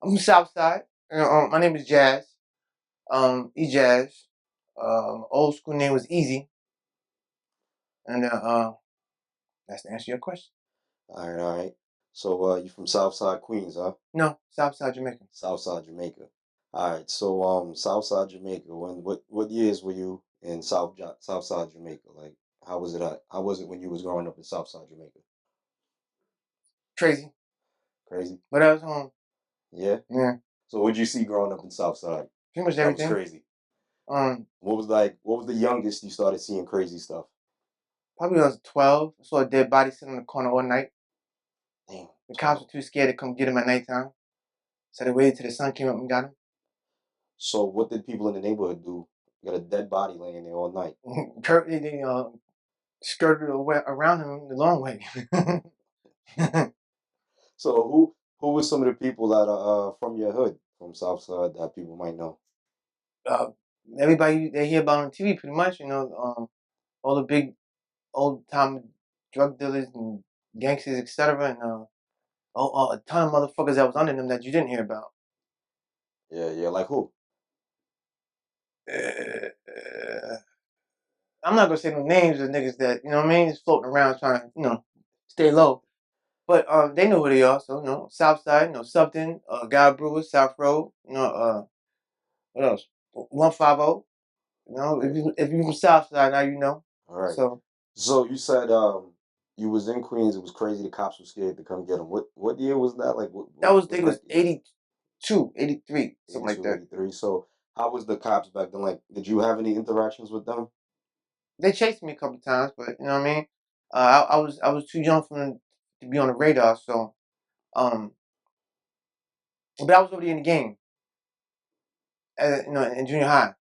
I'm from Southside. My name is Ejazz. Ejazz. Old school name was Easy, and that's to answer your question. All right, all right. So you from Southside Queens, huh? No, Southside Jamaica. Southside Jamaica. All right. So Southside Jamaica. What years were you in Southside Jamaica? Like how was it how was it when you was growing up in Southside Jamaica? Crazy, Crazy? but I was home. Yeah. Yeah, So what'd you see growing up in Southside? pretty much That was everything. crazy. Um, What was the youngest you started seeing crazy stuff? Probably when I was 12. I saw a dead body sitting in the corner all night. Damn, The cops 12. were too scared to come get him at nighttime, so they waited till the sun came up and got him. So what did people in the neighborhood do? You got a dead body laying there all night. They skirted around him the long way. So who was some of the people that are from your hood, from Southside that people might know? uh, Everybody they hear about on TV, pretty much. All the big old time drug dealers and gangsters, etc. And a ton of motherfuckers that was under them that you didn't hear about. Yeah, yeah, like who? Uh, I'm not gonna say no names of niggas that you know what I mean, just floating around trying to stay low. But they know who they are. So South Side, Subton, God Brewers, South Road. What else? 150. Okay, If you from South Side, now you know. all right. So So you said you was in Queens. It was crazy. The cops were scared to come get him. What year was that? Like that what was I was think it was that? 82, 83, something like 82, that. 83. So how was the cops back then? Like, did you have any interactions with them? They chased me a couple times, but you know what I mean. I was too young for them to be on the radar. So um, but I was already in the game. In junior high,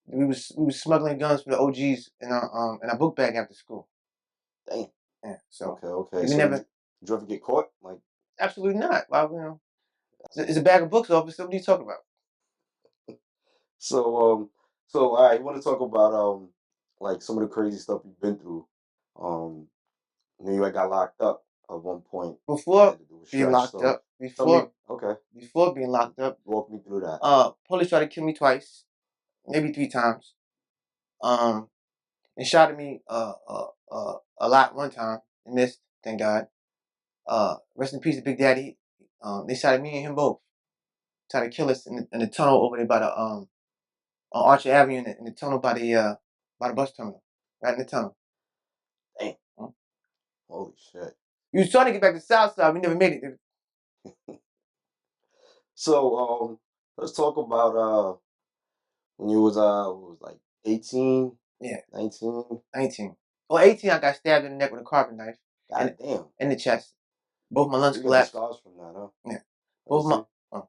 we was smuggling guns from the OGs in our book bag after school. Damn. Yeah. So Okay, okay. we So never. did you ever get caught? Like, Absolutely not. Why? that's It's a bag of books, officer. What are you talking about? so all right. You want to talk about like some of the crazy stuff you've been through? Um, I knew you had got locked up at one point. You Before had to do a being stretch. locked So up, tell me, before okay, before being locked up, walk me through that. police tried to kill me twice, maybe three times. Um, they shot at me a lot one time and missed. Thank God. Rest in peace, to Big Daddy. They shot at me and him both. Tried to kill us in the tunnel over there by the on Archer Avenue in the tunnel by the bus terminal, right in the tunnel. Damn, Mm. holy shit. We was trying to get back to Southside. We never made it. So let's talk about when you was what was like 18, Yeah, 19. 19. Well, 18, I got stabbed in the neck with a carpet knife and God damn. in the chest. Both my So lungs you got the collapsed. scars from that, huh? Yeah, Let me both my see. uh,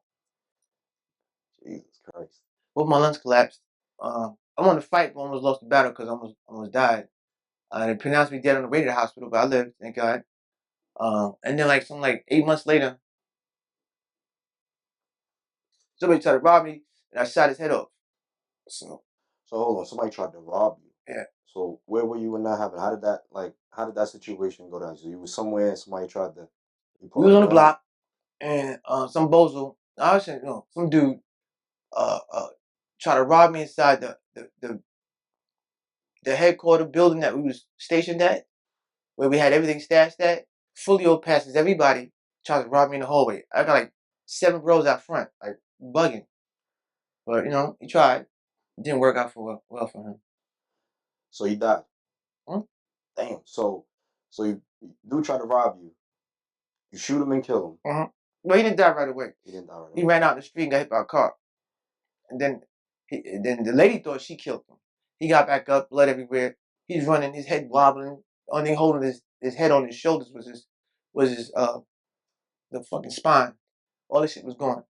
Jesus Christ. both my lungs collapsed. I wanted to fight, but almost lost the battle because I almost died. They pronounced me dead on the way to the hospital, but I lived, thank God. And then like 8 months later, somebody tried to rob me, and I shot his head off. So So hold on, somebody tried to rob you. yeah, So where were you when that happened? How did that situation go down? So you was somewhere and somebody tried to you we pull a was on the gun on block, and some bozo, I was saying, some dude, tried to rob me inside the headquarter building that we was stationed at, where we had everything stashed at. Fulio passes everybody, tries to rob me in the hallway. I got like 7 rows out front, like bugging. But he tried. It didn't work out for well for him. so he died. Hmm? Damn. So you do try to rob you. You shoot him and kill him. Uh-huh. No, he didn't die right away. He didn't die right He away. ran out in the street and got hit by a car. And then the lady thought she killed him. He got back up, blood everywhere. He's running, his head wobbling. Only thing holding his head on his shoulders was his the fucking spine. All this shit was gone.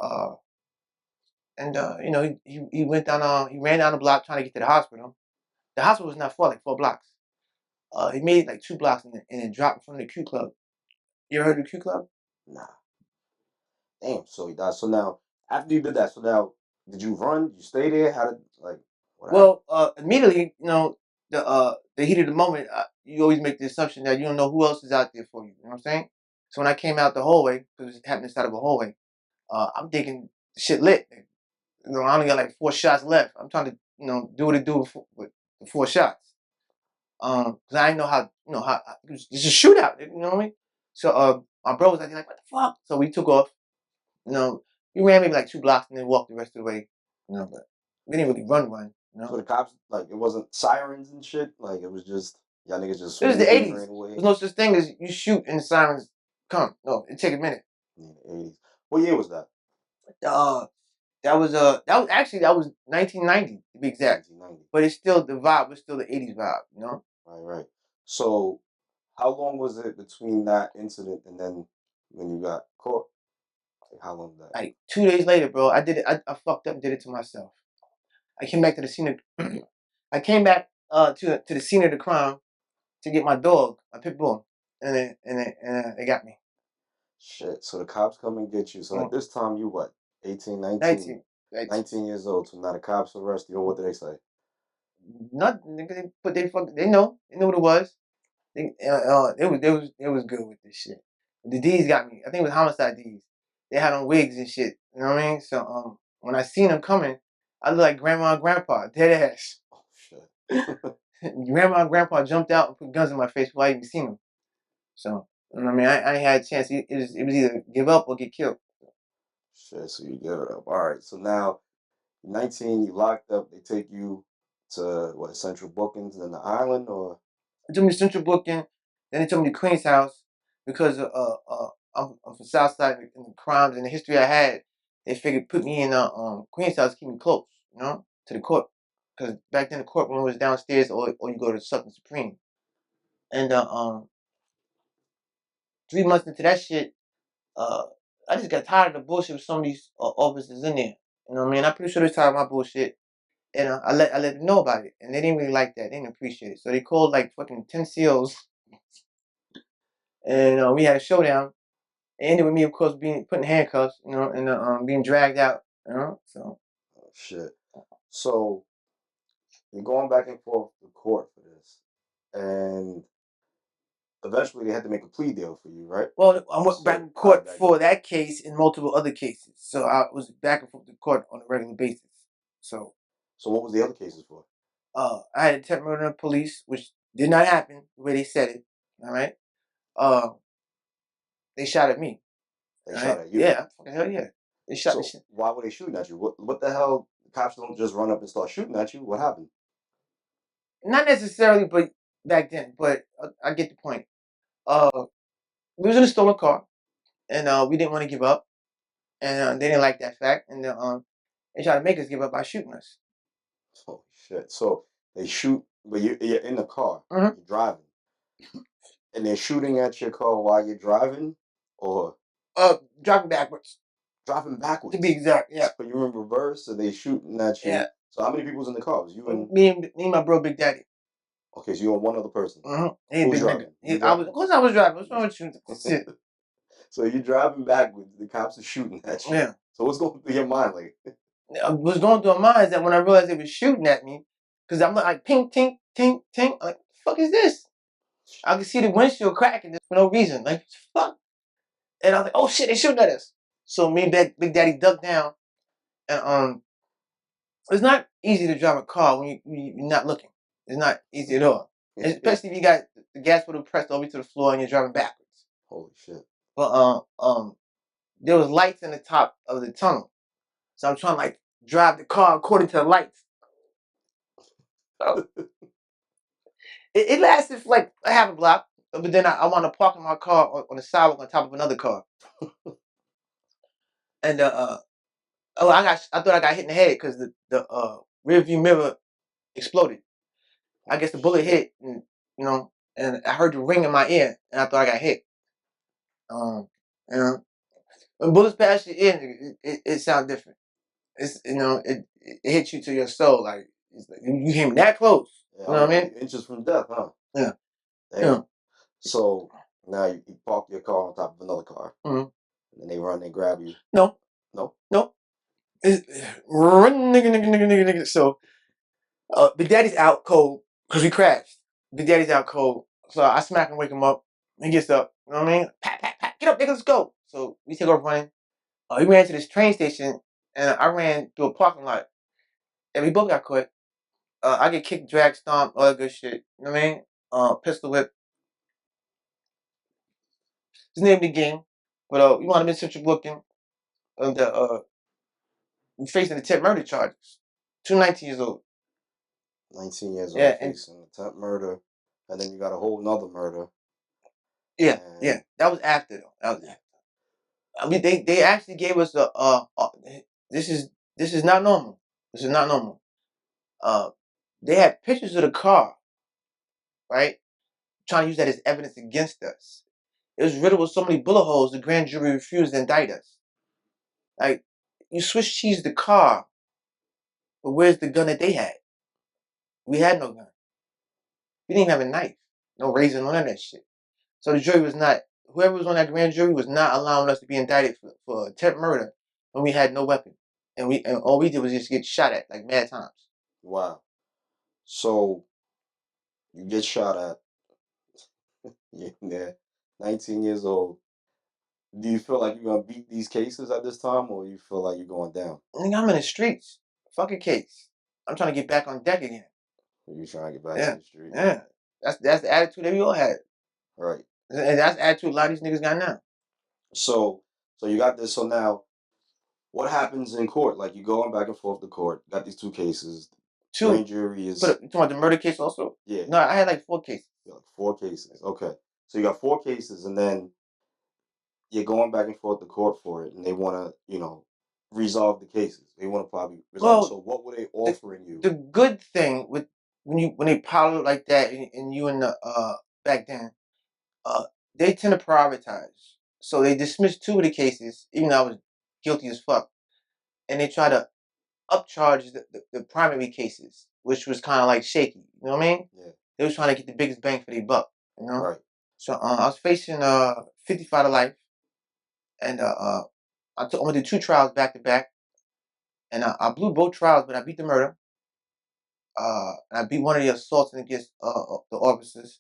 Uh, and he went down. He ran down the block trying to get to the hospital. The hospital was not far, like 4 blocks. He made it like 2 blocks and then dropped from the Q Club. You ever heard of the Q Club? Nah. Damn. So he died. So now after you did that, so now did you run? Did you stay there? How did like what happened? Well, immediately, the heat of the moment, you always make the assumption that you don't know who else is out there for you. You know what I'm saying? So when I came out the hallway, because it happened inside of a hallway, I'm thinking shit lit. You know, I only got like 4 shots left. I'm trying to, do what it do with the 4 shots. Cause I didn't know how, it was just a shootout. You know what I mean? So, my bro was like, what the fuck? So we took off. You know, we ran maybe like 2 blocks and then walked the rest of the way. But we didn't really run. So the cops, like, it wasn't sirens and shit. Like, it was just y'all niggas just It was the smoothly 80s. ran away. There's no such thing as you shoot and the sirens come. No, it take a minute. In the 80s. What year was that? That was 1990 to be exact. 1990. But it's still the vibe was still the 80s vibe. Right. So, how long was it between that incident and then when you got caught? Like, how long did that? Like 2 days later, bro, I did it. I fucked up and did it to myself. I came back to the scene of I came back to the scene of the crime to get my dog, my pit bull, and they got me. Shit. So the cops come and get you. So at this time, you what? 18, 19? 19 years old. So now the cops arrest you. And what do they say? Nothing. They know what it was. It was good with this shit. The D's got me. I think it was homicide D's. They had on wigs and shit. You know what I mean? So when I seen them coming, I looked like grandma and grandpa, dead ass. Oh shit. Grandma and grandpa jumped out and put guns in my face before I even seen them. So you know what I mean, I ain't had a chance. It was either give up or get killed. Shit. So you give it up. All right. So now, 19, you locked up. They take you to what? Central Bookings and then the island, or? They took me to Central Booking, then they took me to Queen's House because I'm from Southside and the crimes and the history I had. They figured put me in Queen's House, keep me close, to the court. Because back then the courtroom was downstairs, or you go to Southern Supreme. And 3 months into that shit, I just got tired of the bullshit with some of these officers in there. You know what I mean? I'm pretty sure they're tired of my bullshit. And I let them know about it, and they didn't really like that. They didn't appreciate it, so they called like fucking 10 seals, and we had a showdown. It ended with me, of course, being put in handcuffs, and being dragged out. So Oh, shit. So you're going back and forth to court for this, and eventually they had to make a plea deal for you, right? well, I went back So in how did court that for go? that case and multiple other cases. So I was back and forth to court on a regular basis. So So what was the other cases for? I had attempt murder in the police, which did not happen the way they said it. All right. Uh, they shot at me. They All shot right. at you. Yeah. Hell yeah. They shot the So shit. why were they shooting at you? What the hell? The cops don't just run up and start shooting at you. What happened? Not necessarily, but back then. But I get the point. We was in a stolen car, and we didn't want to give up, and they didn't like that fact, and they tried to make us give up by shooting us. Holy shit! So they shoot, but you're in the car, Mhm. you're driving, and they're shooting at your car while you're driving, or Driving backwards, driving to be backwards. exact. Yeah, So you're in reverse, so they shooting at you. yeah. So how many people's in the car? Was you and Me and my bro, Big Daddy. okay? So you and one other person. He a Who's big nigga. driving? You Of driving? course, I was driving. What's wrong with you? Shit. So you're driving backwards. The cops are shooting at you. Yeah. So what's going through your mind? Like, What's going through my mind is that when I realized they was shooting at me, because I'm like ping, ting, ting, ting. Like, what the fuck is this? I could see the windshield cracking just for no reason. Like, what the fuck? And I was like, oh shit, they shooting at us. So me and Big Daddy ducked down, and it's not easy to drive a car when you're not looking. It's not easy at all, especially if you got the gas pedal pressed all the way to the floor and you're driving backwards. holy shit! But there was lights in the top of the tunnel, so I'm trying to like drive the car according to the lights. So it lasted for like a half a block, but then I wound up parking my car on the sidewalk on top of another car, and I thought I got hit in the head because the rear view mirror exploded. I guess the bullet hit, and I heard the ring in my ear, and I thought I got hit. Um, you know, when bullets pass your ear, it sounds different. It's it hits you to your soul, like, you came that close. Yeah, You know what I mean? inches from death, huh? Yeah. Damn. Yeah. So now you park your car on top of another car, Mhm. and then they run and grab you. No. No. Run, nigga. So, Big Daddy's out cold because we crashed. Big Daddy's out cold, so I smack him, wake him up. He gets up. You know what I mean? Pat, pat, pat. Get up, nigga. Let's go. So we take off running. He ran to this train station, and I ran through a parking lot, and we both got caught. I get kicked, drag, stomped, all that good shit. You know what I mean? Pistol whip. His name of the game. But we wound up in Central Booking. Facing attempt murder charges. 19 years old. 19 years old, Yeah, and facing attempt murder, and then you got a whole nother murder. yeah, And yeah. That was after though. That was after. I mean, they actually gave us this is not normal. This is not normal. Uh, they had pictures of the car, right? Trying to use that as evidence against us. It was riddled with so many bullet holes. The grand jury refused to indict us. Like, you Swiss cheese the car, but where's the gun that they had? We had no gun. We didn't even have a knife, no razor, none of that shit. So the jury was not. Whoever was on that grand jury was not allowing us to be indicted for attempt murder when we had no weapon, and all we did was just get shot at like mad times. wow. So you get shot at. You're there, 19 years old. Do you feel like you're gonna beat these cases at this time, or you feel like you're going down? Nigga, I'm in the streets. Fuck a case. I'm trying to get back on deck again. Or you trying to get back to Yeah, the street? yeah. That's the attitude that we all had, Right. and that's the attitude a lot of these niggas got now. So, so you got this. So now, what happens in court? Like you going back and forth to court. Got these two cases. Two, Grand jury you is talking about the murder case also? yeah, No, I had like 4 cases. like 4 cases. Okay. So you got 4 cases, and then you're going back and forth to court for it, and they want to, resolve the cases. They want to probably resolve. Well, So what were they the offering you? the good thing with when they pilot like that and you in the back then, uh they tend to prioritize. So they dismissed 2 of the cases, even though I was guilty as fuck, and they try to upcharge the primary cases, which was kind of like shaky. You know what I mean? Yeah. They was trying to get the biggest bang for their buck. You know. Right. So I was facing 55 to life, and I'm gonna do 2 trials back to back, and I blew both trials, but I beat the murder. And I beat one of the assaults against the officers,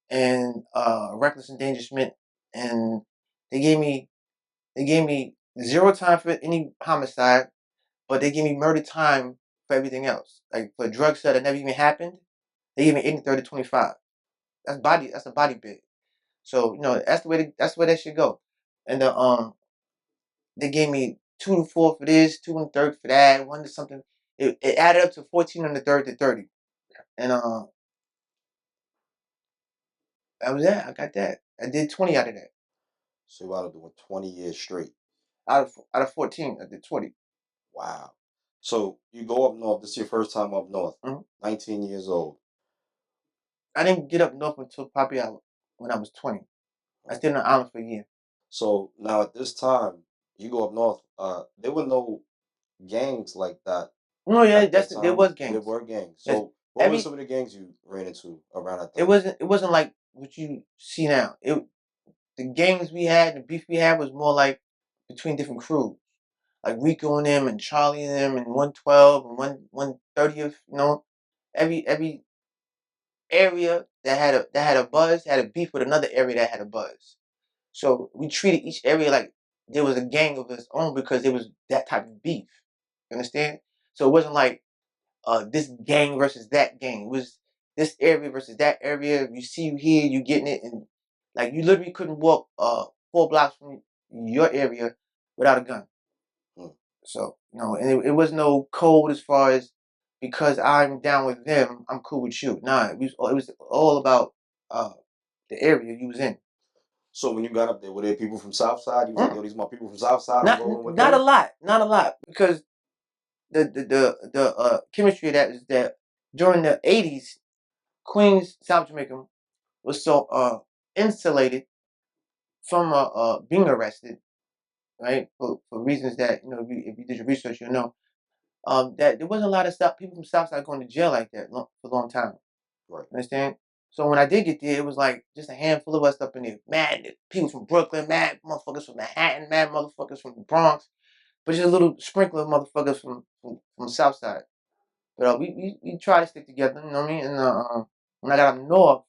and reckless endangerment, and they gave me they gave me 0 time for any homicide, but they gave me murder time for everything else. Like for drugs that never even happened, they gave me 80, 30, 25. That's a body bid. So that's the way that should go. And they gave me 2 to 4 for this, 2 and 3 for that, 1 to something. It added up to 14 on the third to 30. And that was that. I got that. I did 20 out of that. So you wound up doing 20 years straight. Out of 14, I did 20. Wow. So you go up north. This is your first time up north. Mhm. 19 years old. I didn't get up north until probably when I was 20. I stayed on the island for a year. So now at this time, you go up north. There were no gangs like that No, yeah, at that there time. was There gangs. were gangs. Yes, So what were some every of the gangs you ran into around that it time? wasn't like what you see now. The gangs we had, the beef we had was more like between different crews. Like Rico and them and Charlie and them and 112 and 130th, every area that had a buzz had a beef with another area that had a buzz. So we treated each area like there was a gang of its own because there was that type of beef. You understand? So it wasn't like this gang versus that gang. It was this area versus that area. If you see you here, you getting it, and like you literally couldn't walk 4 blocks from your area without a gun. Hmm. So and it was no code as far as because I'm down with them, I'm cool with you. Nah, it was all about uh the area you was in. So when you got up there, were there people from Southside? You was like, Mm. yo, these are my people from Southside. I'm Not rolling with not a them. lot, not a lot, because the chemistry of that is that during the '80s, Queens, South Jamaica was so insulated from being arrested, right? For reasons that if you did your research, you'll know that there wasn't a lot of people from Southside going to jail like that for a long time. Right. Understand? So when I did get there, it was like just a handful of us up in there. Mad people from Brooklyn, mad motherfuckers from Manhattan, mad motherfuckers from the Bronx, but just a little sprinkle of motherfuckers from Southside. But we try to stick together, you know what I mean? And when I got up north,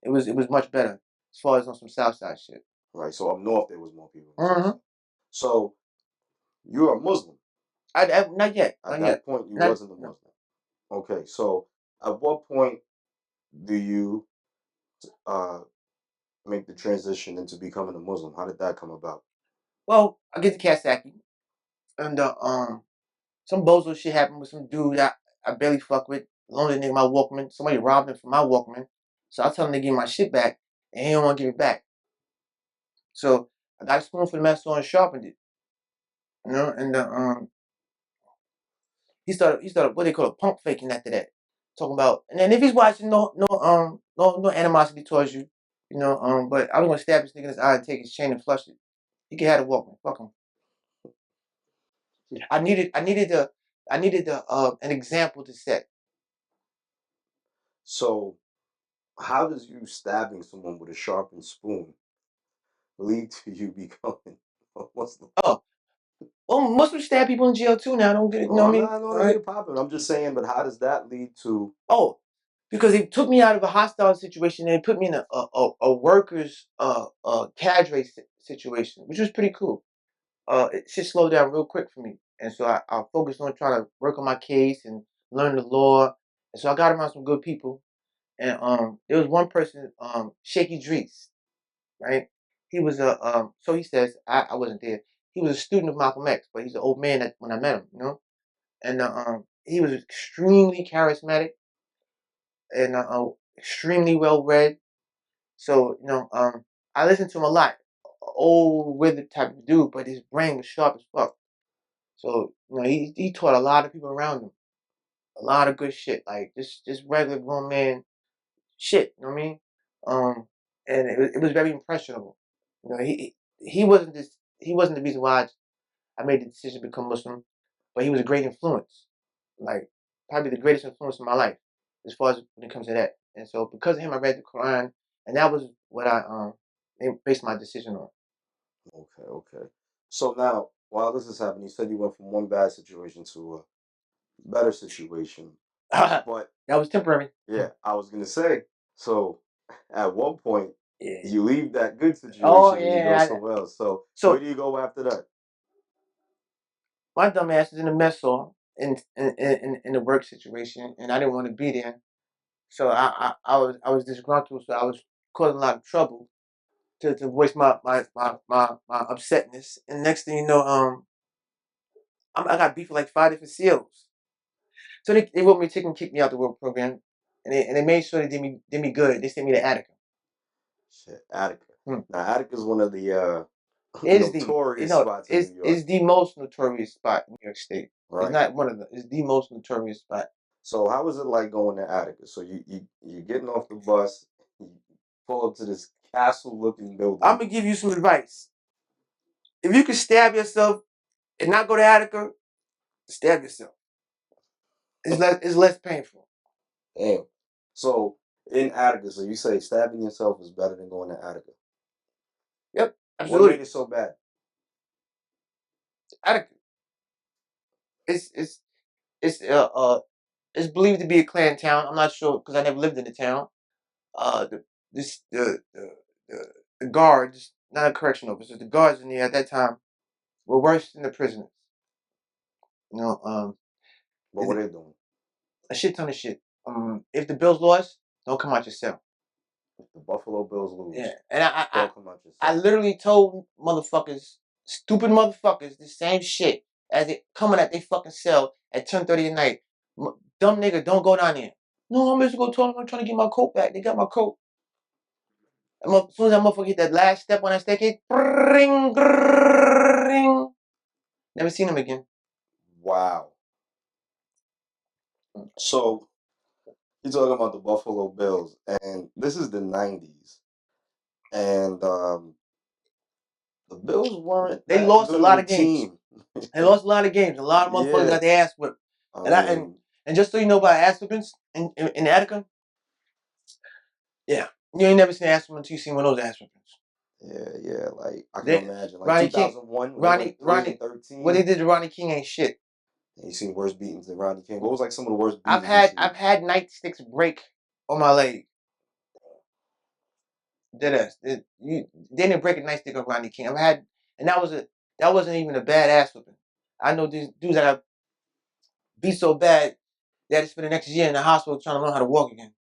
it was much better as far as on some Southside shit. Right. So up north, there was more people from Mm-hmm. Southside. So You're a Muslim. Not yet. At Not that yet. point, you Not, wasn't a no. Muslim. Okay, so at what point do you uh, make the transition into becoming a Muslim? How did that come about? Well, I get the Kasaki, and some bozo shit happened with some dude I barely fuck with. Loaned the nigga my Walkman. Somebody robbed him for my Walkman. So I tell him to give me my shit back, and he don't want to give it back. So I got a spoon for the master and sharpened it. You know, and he started what they call a pump faking after that. Talking about, and then if he's watching, no animosity towards you, but I was gonna stab this nigga in his eye and take his chain and flush it. He can have the Walkman. Fuck him. I needed an example to set. So, how does you stabbing someone with a sharpened spoon lead to you becoming a Muslim? Oh, well, Muslims stab people in jail too now. Don't get it, you No, know what I I'm mean? not All going to right. hear popping. I'm just saying, but how does that lead to? Oh, because he took me out of a hostile situation and put me in a workers cadre situation, which was pretty cool. It shit slowed down real quick for me, and so I focused on trying to work on my case and learn the law, and so I got around some good people. And there was one person, Shaky Drees, right? He was so he says I wasn't there. He was a student of Malcolm X, but he's an old man when I met him, and he was extremely charismatic and extremely well read. So I listened to him a lot. Old withered type of dude, but his brain was sharp as fuck. So he taught a lot of people around him a lot of good shit, like just regular grown man shit. You know what I mean? And it was very impressionable. He wasn't this. He wasn't the reason why I made the decision to become Muslim, but he was a great influence. Like probably the greatest influence in my life, as far as when it comes to that. And so because of him, I read the Quran, and that was what I based my decision on. Okay, okay. So now, while this is happening, you said you went from one bad situation to a better situation. That But was temporary. yeah, I was gonna say, so at one point Yeah. you leave that good Oh situation and you go yeah. somewhere else. So where So do you go after that? my dumb ass is in a mess hall in the work situation, and I didn't want to be there. So I was disgruntled. So I was causing a lot of trouble to voice my upsetness. And next thing you know, I got beef with like 5 different CEOs. So they wrote me a ticket and kicked me out the work program, and they made sure they did me good. They sent me to Attica. Shit, Attica. Hmm. Now Attica is one of the Is the notorious spots in New York, is the most notorious spot in New York State. It's right? not one of them. It's the most notorious spot. So how was it like going to Attica? So you're getting off the bus, you pull up to this castle looking I'm building. gonna give you some advice. If you can stab yourself and not go to Attica, stab yourself. It's less painful. Damn. So in Attica, so you say stabbing yourself is better than going to Attica. Yep, What made absolutely. it so bad? Attica. It's it's it's it's believed to be a Klan town. I'm not sure because I never lived in the town. The this the guards, not a correctional officer, the guards in there at that time were worse than the prisoners. You know, What were they doing? a shit ton of shit. If the Bills lost, don't come out your cell. If the Buffalo Bills Yeah, lose, and don't come out I yourself. literally told motherfuckers, stupid motherfuckers, the same shit as they coming at their fucking cell at 10:30 at night. Dumb nigga, don't go down there. No, I'm just gonna tell them I'm trying to get my coat back. They got my coat. As soon as that motherfucker hit that last step on that staircase, ring, ring. Never seen him again. Wow. So you're talking about the Buffalo Bills, and this is the '90s, and the Bills weren't They that lost a good of lot a of games. team. They lost a lot of games. A lot of motherfuckers Yeah, got their ass whipped. I And I and, mean, and just so you know about ass whippings in Attica, yeah, you ain't never seen an ass whipping until you seen one of those ass whippings. yeah. Like I can They imagine, like Ronnie King, 2001 when they went 3 and what 13, they did to Ronnie King ain't shit. and you seen worse beatings than Rodney King. What was like some of the worst beatings you seen? I've had nightsticks break on my leg. Dead ass. They didn't break a nightstick on Ronnie King. And that wasn't even a bad ass whipping. I know these dudes that have beat so bad they had to spend the next year in the hospital trying to learn how to walk again.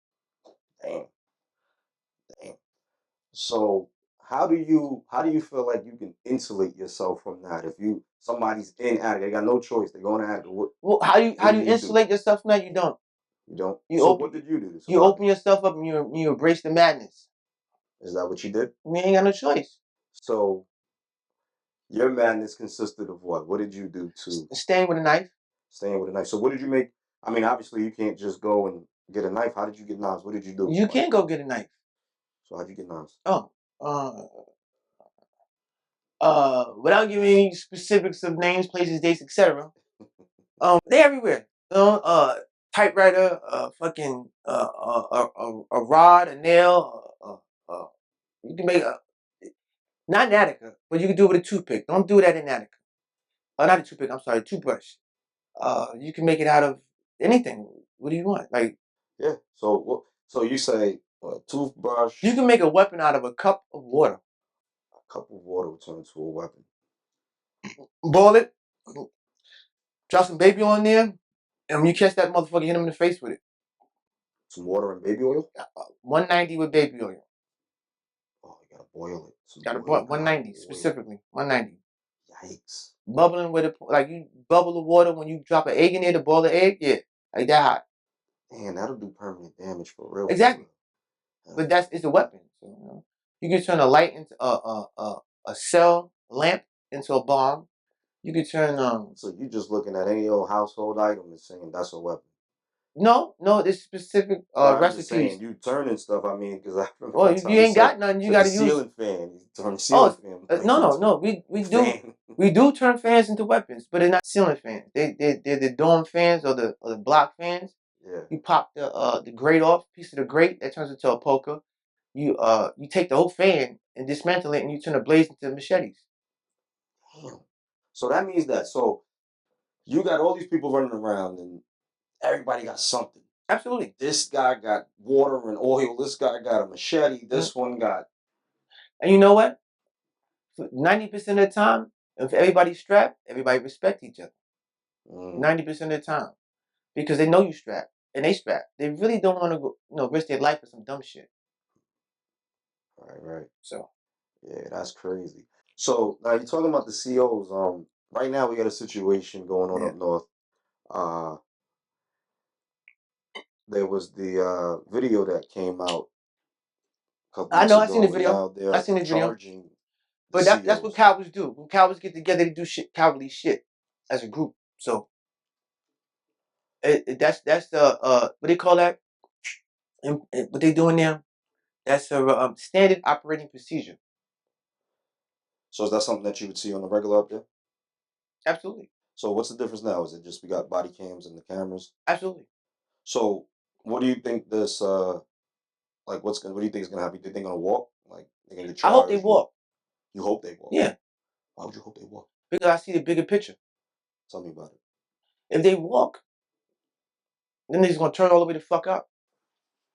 Damn, damn. So how do you feel like you can insulate yourself from that? If somebody's in addict, they got no choice, they're going to addict. Well, how do What do you you do? insulate yourself from that? You don't. You don't. You So what open did you do to you survive? open yourself up and you embrace the madness. Is that what you did? You ain't got no choice. So your madness consisted of what? What did you do to Staying with a knife. staying with a knife? So what did you make? I mean, obviously you can't just go and get a knife. How did you get knives? What did you do? You Like, can't go get a knife. so how'd you get knives? Oh, without giving any specifics of names, places, dates, etc. They everywhere. Typewriter, fucking, a rod, a nail. You can make not an Attica, but you can do it with a toothpick. Don't do that in Attica. Not a toothpick. I'm sorry, toothbrush. You can make it out of anything. What do you want? Like Yeah. So what? So you say a toothbrush, you can make a weapon out of a cup of water. a cup of water will turn into a weapon. Boil it. Drop some baby oil in there, and when you catch that motherfucker, hit him in the face with it. Some water and baby oil. 190 with baby oil. Oh, you gotta boil it. Some Got to boiled boil hot 190 oil. specifically. 190. Yikes. Bubbling with it, like you bubble the water when you drop an egg in there to boil the egg. Yeah, like that hot. Man, that'll do permanent damage for real, for Exactly. real. But it's a weapon. So, you can turn a light into a cell lamp into a bomb. You can turn So you just looking at any old household item and saying that's a weapon. no, there's specific Well, I'm just recipes. saying you turning stuff. I mean, because I remember Well, one if time you you ain't said got nothing, you said got the to use. ceiling fan. You turn the ceiling Oh, fan no, into We a fan. do turn fans into weapons, but they're not ceiling fans. They're the dome fans or the block fans. Yeah. You pop the grate off, piece of the grate that turns into a poker. You take the whole fan and dismantle it, and you turn the blades into machetes. Damn. So that means that you got all these people running around and everybody got something. Absolutely. This guy got water and oil. This guy got a machete. Mm. This one got. And you know what? 90% of the time, if everybody's strapped, everybody respect each other. 90% of the time, because they know you strapped and they strapped. They really don't want to go, risk their life for some dumb shit. Right. So Yeah, that's crazy. So now you're talking about the COs. Right now we got a situation going on yeah, up north. Uh, there was the video that came out a couple I weeks know. I seen the ago, and video. now I they're seen the video. charging the But that's what COs. cowards do. When cowards get together, they do shit, cowardly shit as a group. So that's the what they call that? And what they doing now? That's a standard operating procedure. So is that something that you would see on the regular up there? Absolutely, So what's the difference now? Is it just we got body cams and the cameras? absolutely. So what do you think this like what do you think is gonna happen? Do you think they're gonna walk? Like they're gonna get I hope they charged? walk. You hope they walk. Yeah, Why would you hope they walk? because I see the bigger picture. Tell me about it. If they walk, then they're just gonna turn all the way the fuck up.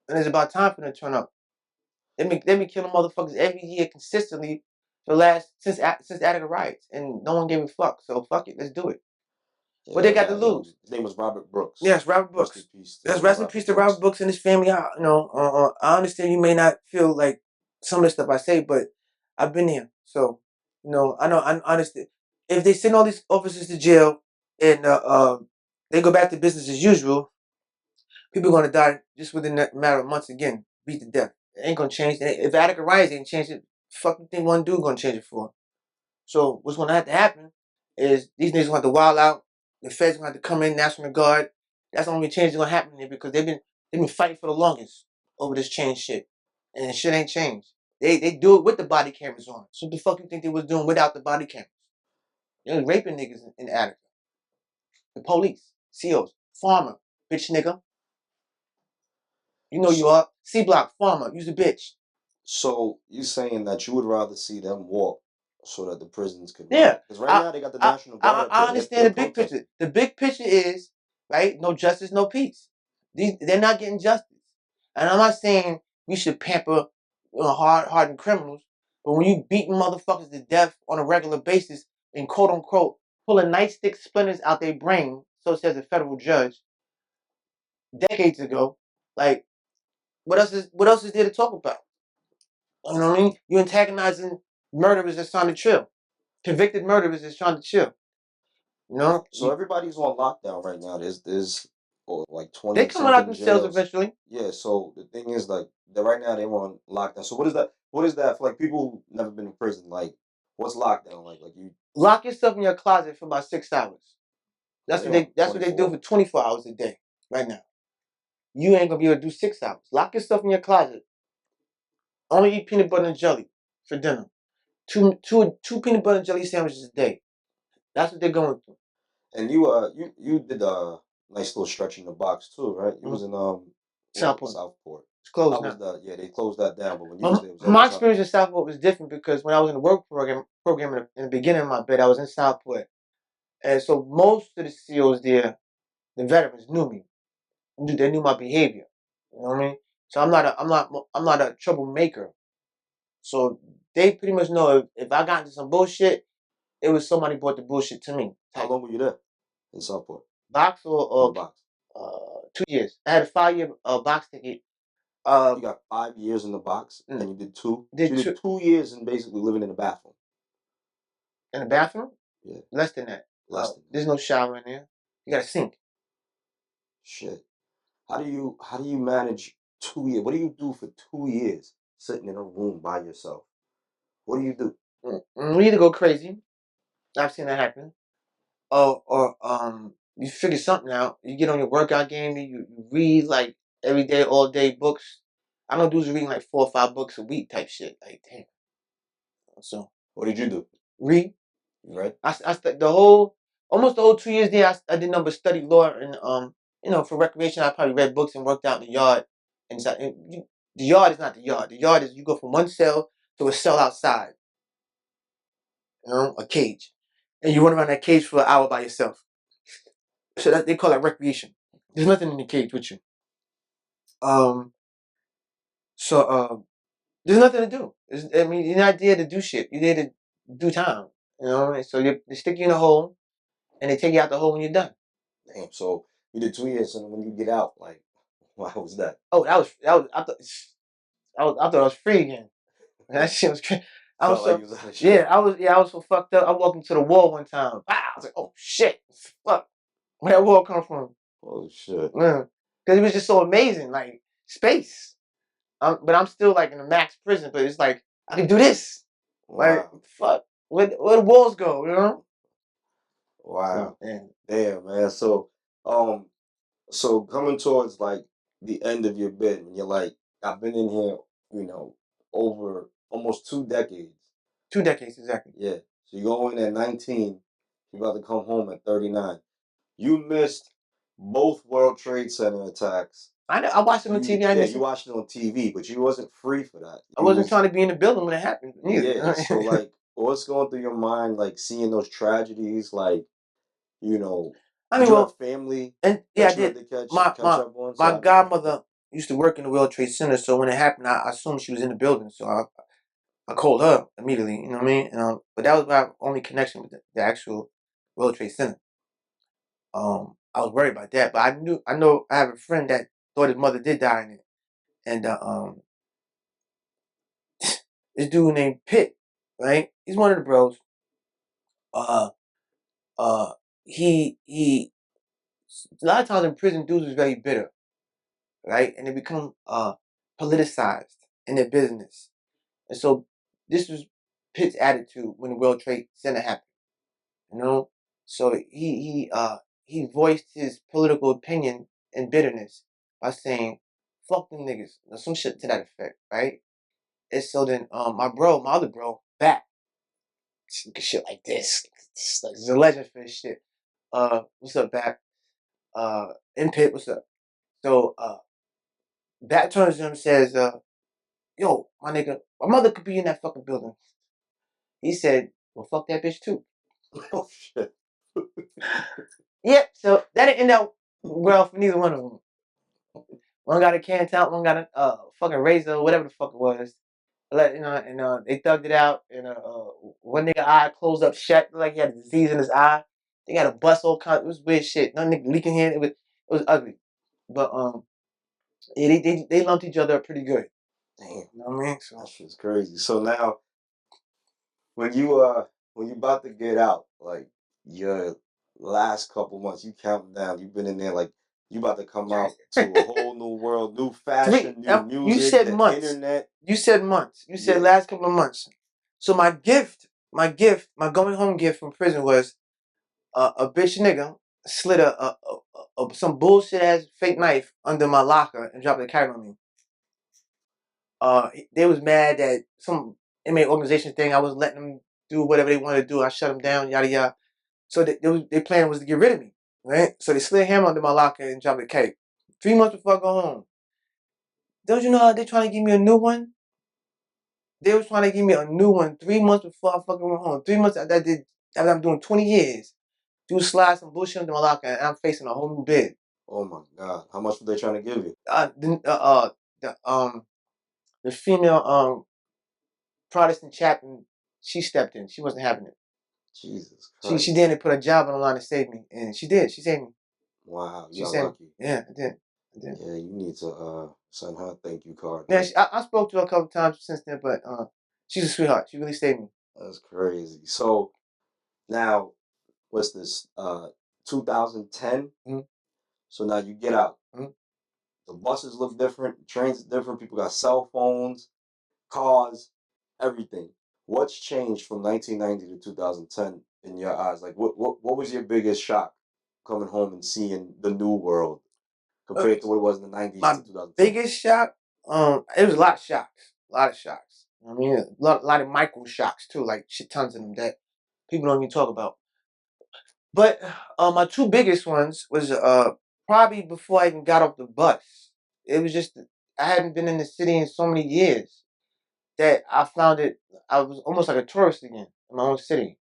And it's about time for them to turn up. They been killing motherfuckers every year consistently for the last since Attica riots, and no one gave a fuck. So fuck it, let's do it. Yeah, What they that got to guy. lose? His name was Robert Brooks. Yes, Robert Rest in Brooks. peace to Yes, rest in Robert peace to Robert Brooks. Brooks and his family. I understand you may not feel like some of the stuff I say, but I've been here, so I know. I understand. If they send all these officers to jail and they go back to business as usual, people are gonna die just within a matter of months again, beat to death. It ain't gonna change. If Attica riots ain't change it, fuck you think one dude gonna change it for? So what's gonna have to happen is these niggas gonna have to wild out. The feds gonna have to come in, National Guard. That's the only change that's gonna happen here because they've been fighting for the longest over this change shit, and shit ain't changed. They do it with the body cameras on. So what the fuck you think they was doing without the body cameras? They was raping niggas in Attica. The police, COs, farmer, bitch nigga. You know you So, are. C block, farmer, you's a bitch. so you saying that you would rather see them walk so that the prisons could Yeah, riot? Because right I now they got the I National Guard I, up I there. understand They're the big picture. protesting. The big picture is right. No justice, no peace. They're not getting justice, and I'm not saying we should pamper hardened criminals, but when you beating motherfuckers to death on a regular basis in quote unquote pulling nightstick splinters out their brain, so says a federal judge, decades ago. Like, what else is there to talk about? You know what I mean? You antagonizing murderers that's trying to chill. Convicted murderers that's trying to chill. You know? So everybody's on lockdown right now. There's like They 20 coming out something themselves jails. eventually. Yeah, so the thing is like right now they're on lockdown. So what is that for like people who never been in prison? Like what's lockdown like? Like you Lock yourself in your closet for about 6 hours. so they on That's what they do 24. for 24 hours a day right now. You ain't gonna be able to do 6 hours. Lock yourself in your closet. Only eat peanut butter and jelly for dinner. Two peanut butter and jelly sandwiches a day. That's what they're going through. And you did a nice little stretch in the box too, right? You was in Southport. Southport. It's closed How was now. that? Yeah, they closed that down, but when you was But there, it was my open. experience in Southport was different because when I was in the work program in the beginning of my bid, I was in Southport, and so most of the CEOs there, the veterans, knew me. They knew my behavior. You know what I mean? So I'm not a troublemaker. So they pretty much know if I got into some bullshit, it was somebody brought the bullshit to me. How long were you there in Southport? Box In the or box. 2 years. I had a 5 year box ticket. You got 5 years in the box, and you did two. So Did you did 2 years and basically living in the bathroom. in the bathroom? Yeah, Less than that. less than that. There's no shower in there. You got a sink. Shit. How do you manage 2 years? What do you do for 2 years sitting in a room by yourself? What do you do? You either go crazy. I've seen that happen. Or you figure something out. You get on your workout game. You read like every day, all day books. I know dudes are reading like 4 or 5 books a week type shit. Like damn. So What did you do? read. You read? Almost the whole 2 years there. I did nothing but study law and for recreation. I probably read books and worked out in the yard. The yard is not the yard. The yard is you go from one cell to a cell outside. A cage, and you run around that cage for an hour by yourself. So that they call that recreation. There's nothing in the cage with you. Um, so there's nothing to do. You're not there to do shit. You're there to do time. And so they stick you in a hole, and they take you out the hole when you're done. Damn. So you did 2 years, and when you get out, like, how was that? Oh, I thought I was free again. That shit was crazy. I was Felt like so you was out of yeah. shit. I was so fucked up. I walked into the wall one time. Wow. I was like, oh shit, fuck. Where that wall come from? Oh shit. Because it was just so amazing, like space. But I'm still like in a max prison. But it's like I can do this. Like Wow. fuck. Where the walls go? Wow. So, yeah. Damn, man. So coming towards like the end of your bid, when you're like, I've been in here, over almost 2 decades. 2 decades exactly. Yeah. So you go in at 19, you're about to come home at 39. You missed both World Trade Center attacks. I watched it on TV. I missed You it. watched it on TV, but you wasn't free for that. I You wasn't was trying to be in the building when it happened. Yeah. Neither. So like, what's going through your mind, like seeing those tragedies, like I did mean, you have well, family and yeah, I that you had did. to My catch my up on? So my how did godmother used to work in the World Trade Center, so when it happened, I assumed she was in the building. So I called her immediately. You know what I mean? But that was my only connection with the actual World Trade Center. I was worried about that, but I know I have a friend that thought his mother did die in it, and this dude named Pitt, right? He's one of the bros. Uh, uh, he. A lot of times in prison, dudes is very bitter, right? And they become politicized in their business. And so this was Pitt's attitude when the World Trade Center happened. You know, so he voiced his political opinion and bitterness by saying, "Fuck them niggas," or some shit to that effect, right? And so then my other bro, back shit like this, it's a legend for this shit. What's up, back? In Pitt, what's up? So Bat turns to him and says, "Yo, my nigga, my mother could be in that fucking building." He said, "Well, fuck that bitch too." oh shit. Yep. So that didn't end out well for neither one of them. One got a can out, one got a fucking razor, whatever the fuck it was. And they thugged it out, and one nigga eye closed up shut, like he had a disease in his eye. They got a bus all kinds. It was weird shit. Nothing leaking here. It was ugly. But yeah, they lumped each other up pretty good. Damn, You know what I mean? that So shit's crazy. So now, when you about to get out, like your last couple months, you counting down. You've been in there like you about to come out to a whole new world, new fashion, new You music, said the months. internet. You said months. You said Yeah. last couple of months. So my going home gift from prison was a bitch nigga slid some bullshit ass fake knife under my locker and dropped a carrot on me. They was mad that some inmate organization thing. I was letting them do whatever they wanted to do. I shut them down, yada yada. So their plan was to get rid of me, right? So they slid a hammer under my locker and dropped a cake. 3 months before I go home. Don't you know how they trying to give me a new one? They was trying to give me a new one 3 months before I fucking went home. 3 months after I'm doing 20 years. Dude slide some bullshit into my locker and I'm facing a whole new bed. Oh my God, how much were they trying to give you? The the female Protestant chaplain, she stepped in. She wasn't having it. Jesus She Christ. didn't put a job on the line to save me, and she did. She saved me. Wow, you She got saved me. lucky. Yeah, I did. I did. Yeah, you need to send her a thank you card. Yeah, I spoke to her a couple times since then, but she's a sweetheart. She really saved me. That's crazy. So now, what's this? 2010. Mm-hmm. So now you get out. Mm-hmm. The buses look different. Trains are different. People got cell phones, cars, everything. What's changed from 1990 to 2010 in your eyes? Like, what was your biggest shock coming home and seeing the new world compared to what it was in the 90s My to 2010? biggest shock, it was a lot of shocks. A lot of shocks. I mean, a lot of micro shocks too, like shit tons of them that people don't even talk about. But my two biggest ones was probably before I even got off the bus. It was just I hadn't been in the city in so many years that I found it. I was almost like a tourist again in my own city.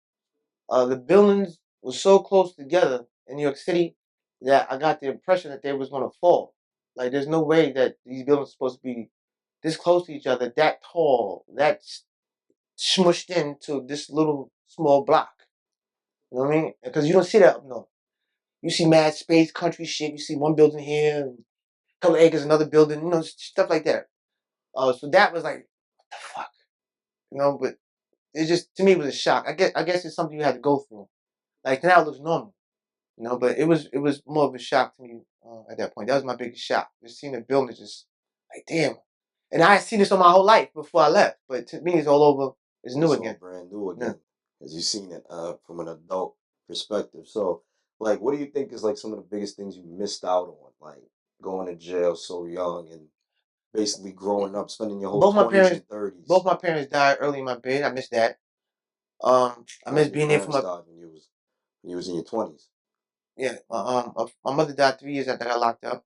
The buildings were so close together in New York City that I got the impression that they was gonna fall. Like there's no way that these buildings are supposed to be this close to each other, that tall, that smushed into this little small block. You know what I mean? Because you don't see that up north. You see mad space, country shit. You see one building here, and a couple acres, another building. Stuff like that. So that was like, what the fuck, But it just to me it was a shock. I guess it's something you had to go through. Like now it looks normal, But it was more of a shock to me at that point. That was my biggest shock. Just seeing the building, just like damn. And I had seen this all my whole life before I left, but to me it's all over. It's new It's all again. brand new Yeah. again, as you've seen it from an adult perspective. So, like, what do you think is like some of the biggest things you missed out on, like going to jail so young and basically growing up, spending your whole Both my 20s parents, and both 30s? my parents died early in my bed. I missed that. I Now miss your being there for parents my died when you was in your 20s. yeah. My mother died 3 years after I got locked up.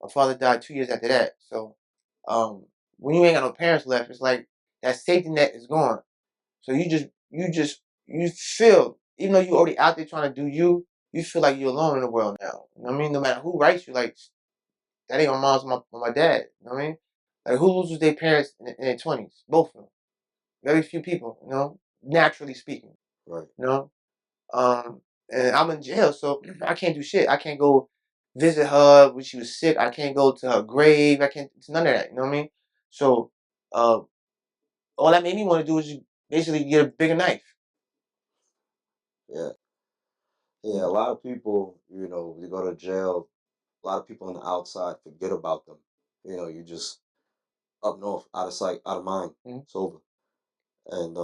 My father died 2 years after that. So, um, when you ain't got no parents left, it's like that safety net is gone. So you feel, even though you already out there trying to do you, you feel like you're alone in the world now. You know what I mean? No matter who writes you, like that ain't my mom's or my dad. You know what I mean? Like who loses their parents in their 20s? Both of them. Very few people. Naturally speaking. Right. You know. And I'm in jail, so I can't do shit. I can't go visit her when she was sick. I can't go to her grave. I can't. It's none of that. You know what I mean? So, uh, all that made me want to do is just basically get a bigger knife. Yeah. Yeah. A Mm. lot of people, you go to jail. A lot of people on the outside forget about them. You just up north, out of sight, out of mind. Mhm. It's over. And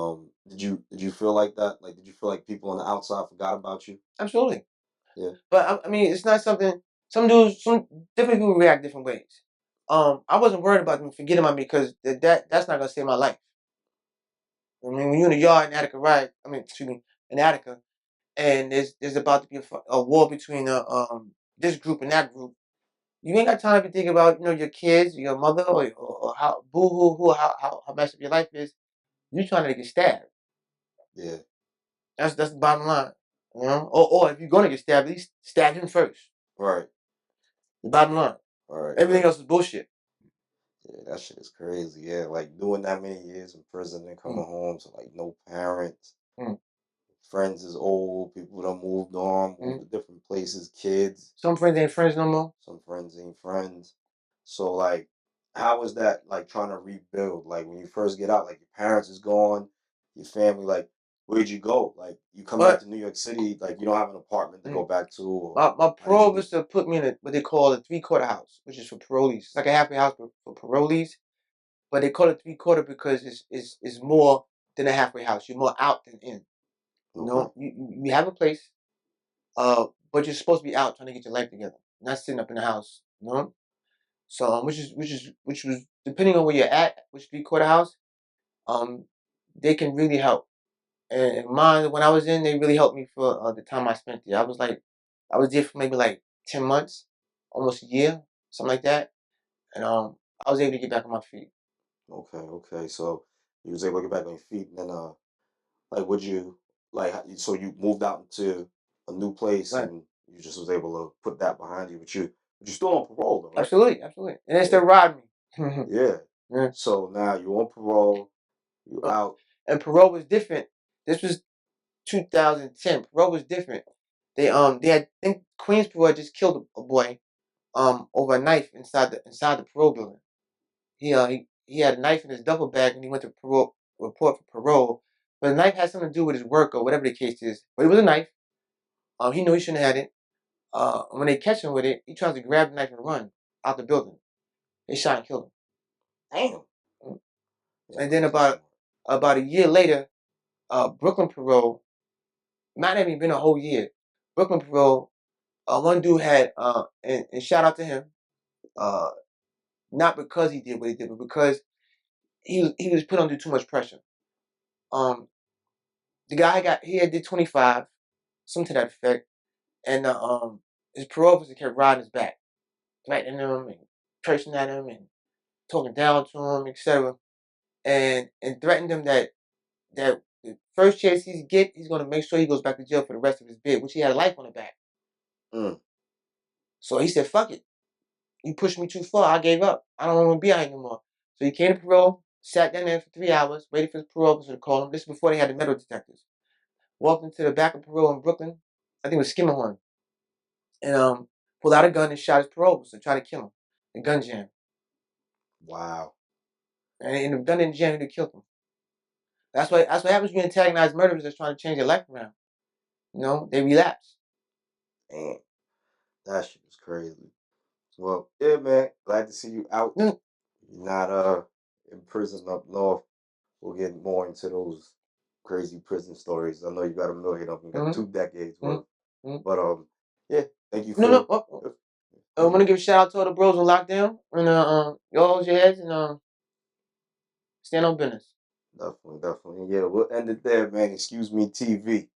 did you feel like that? Like, did you feel like people on the outside forgot about you? Absolutely. Yeah. But I mean, it's not something. Some dudes, some different people react different ways. I wasn't worried about them forgetting about me because that's not gonna save my life. I mean, when you're in a yard in Attica, right? I mean, excuse me, in Attica, and there's about to be a war between this group and that group. You ain't got time to think about your kids, your mother, or how boo hoo hoo how messed up your life is. You trying to get stabbed. Yeah. That's the bottom line. Or if you're gonna get stabbed, at least stab him first. Right. The bottom line. Right. Everything Right. else is bullshit. Yeah, that shit is crazy. Yeah, like doing that many years in prison and Mm, coming home to like no parents, mm. friends is old, people done moved on, moved Mhm. to different places, kids. Some friends ain't friends no more. Some friends ain't friends. So like, how is that like trying to rebuild? Like when you first get out, like your parents is gone, your family, like where'd you go? Like you come back But to New York City, like you don't have an apartment to go mm, back to, or my how did parole you get? officer put me in what they call a three-quarter house, which is for parolees. It's like a halfway house for parolees, but they call it three-quarter because it's more than a halfway house. You're more out than in. You Okay, know, you have a place, but you're supposed to be out trying to get your life together, not sitting up in the house. You know, so which was depending on where you're at, which three-quarter house, um, they can really help. And mine, when I was in, they really helped me for the time I spent there. I was there for maybe like 10 months, almost a year, something like that. And I was able to get back on my feet. okay. So you was able to get back on your feet, and then like would you like so you moved out into a new place, Right. and you just was able to put that behind you, but you still on parole though, right? Absolutely, absolutely. And they Yeah, still ride me. yeah. Yeah. So now you on parole, you Uh, out. And parole was different. This was 2010. Parole was different. They had, I think Queens parole had just killed a boy over a knife inside the parole building. He had a knife in his duffel bag and he went to parole report for parole. But the knife had something to do with his work or whatever the case is. But it was a knife. He knew he shouldn't have had it. When they catch him with it, he tries to grab the knife and run out the building. They shot and killed Damn. him. Yeah, And then crazy story. about a year later, Brooklyn parole, not even been a whole year. Brooklyn parole, one dude had and shout out to him, uh, not because he did what he did, but because he was put under too much pressure. Um, the guy he had did 25, something to that effect, and his parole officer kept riding his back, threatening him and cursing at him and talking down to him, etc. And threatened him that the first chance he's gonna make sure he goes back to jail for the rest of his bid, which he had a life on the back. Mm, So he said, "Fuck it, you pushed me too far. I gave up. I don't want to be out here no more." So he came to parole, sat down there for 3 hours, waited for his parole officer to call him. This is before they had the metal detectors. Walked into the back of parole in Brooklyn. I think it was Skimmerhorn, and pulled out a gun and shot his parole officer, tried to kill him. The gun jammed, wow. and the gun didn't jam, it killed him. That's what happens when you antagonize murderers that's trying to change their life around. You know, they relapse. Damn. That shit was crazy. Well, yeah, man. Glad to see you out. Mm, You're not in prison up north. We'll get more into those crazy prison stories. I know you got a million of them. You got mm, 2 decades mm, worth. mm. But yeah. Thank you No, no. for. I want to give a shout out to all the bros on lockdown. And y'all hold your heads and stand on business. Definitely. Yeah, we'll end it there, man. Excuse me, TV.